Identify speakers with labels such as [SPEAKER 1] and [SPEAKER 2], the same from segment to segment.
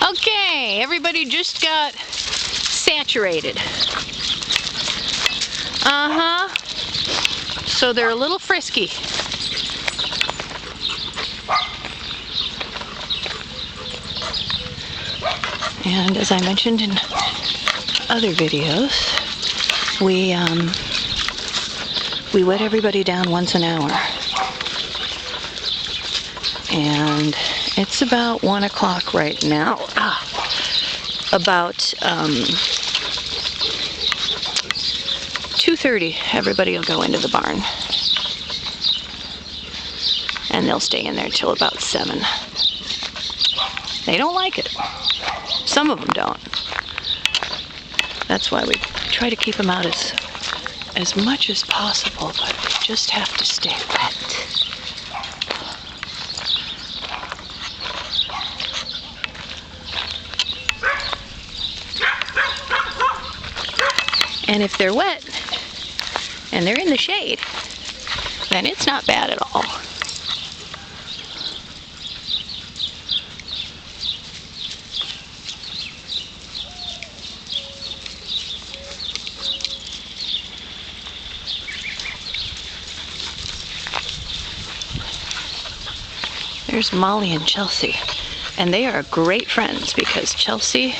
[SPEAKER 1] Okay, everybody just got saturated. So they're a little frisky. And as I mentioned in other videos, we wet everybody down once an hour. And it's about 1 o'clock right now. About 2:30, everybody will go into the barn. And they'll stay in there till about 7. They don't like it. Some of them don't. That's why we try to keep them out as much as possible, but they just have to stay wet. And if they're wet and they're in the shade, then it's not bad at all. There's Molly and Chelsea, and they are great friends because Chelsea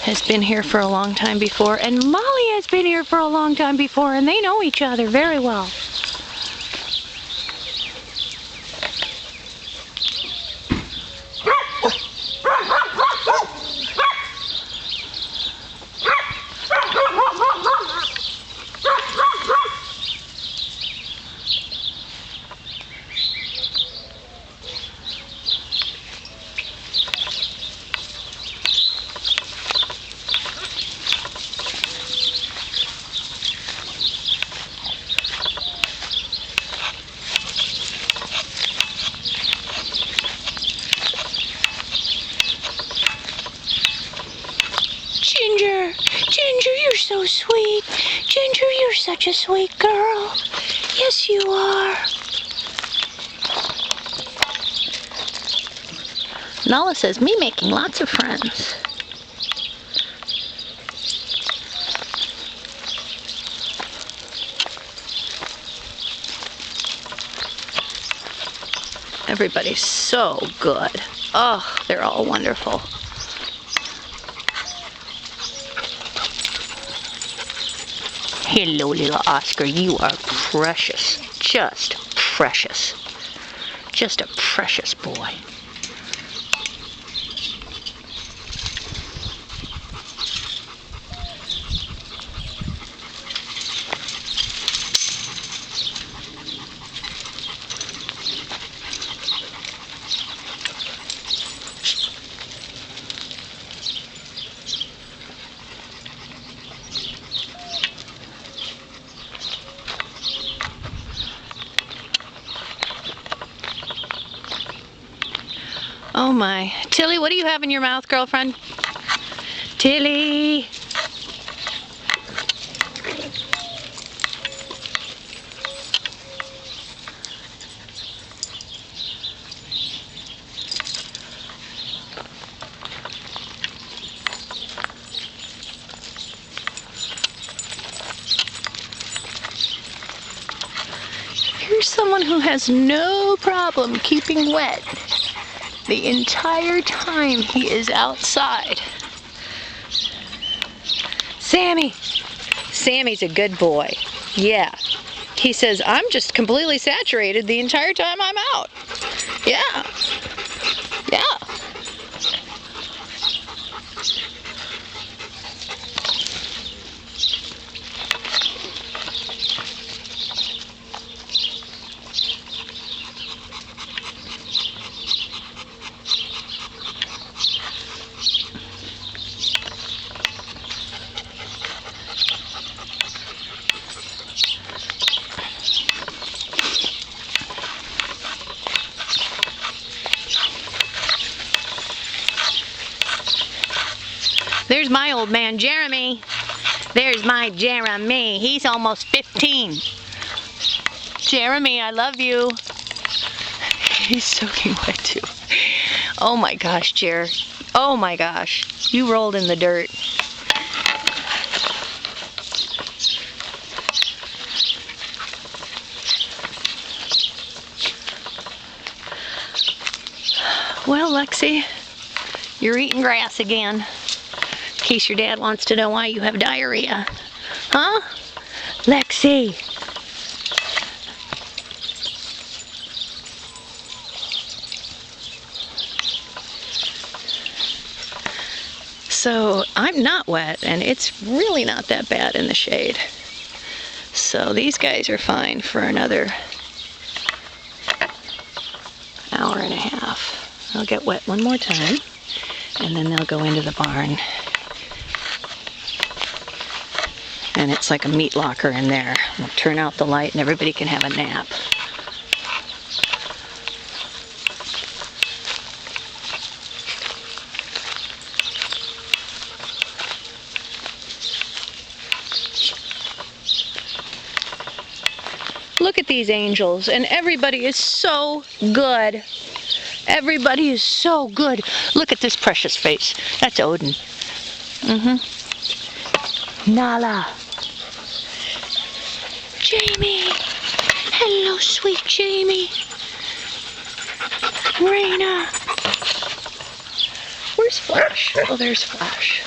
[SPEAKER 1] has been here for a long time before, and Molly has been here for a long time before, and they know each other very well. Ginger, you're so sweet. Ginger, you're such a sweet girl. Yes, you are. Nala says, me making lots of friends. Everybody's so good. Oh, they're all wonderful. Hello, little Oscar. You are precious. Just precious. Just a precious boy. Oh my. Tilly, what do you have in your mouth, girlfriend? Tilly! Here's someone who has no problem keeping wet the entire time he is outside. Sammy! Sammy's a good boy. Yeah. He says, I'm just completely saturated the entire time I'm out. Yeah. Yeah. There's my old man, Jeremy. There's my Jeremy. He's almost 15. Jeremy, I love you. He's soaking wet too. Oh my gosh, Jer. Oh my gosh. You rolled in the dirt. Well, Lexi, you're eating grass again. In case your dad wants to know why you have diarrhea. Huh? Lexi. So I'm not wet, and it's really not that bad in the shade. So these guys are fine for another hour and a half. They'll get wet one more time, and then they'll go into the barn. And it's like a meat locker in there. We'll turn out the light and everybody can have a nap. Look at these angels, and everybody is so good. Everybody is so good. Look at this precious face. That's Odin. Nala. Jamie. Hello, sweet Jamie. Raina. Where's Flash? Oh, there's Flash.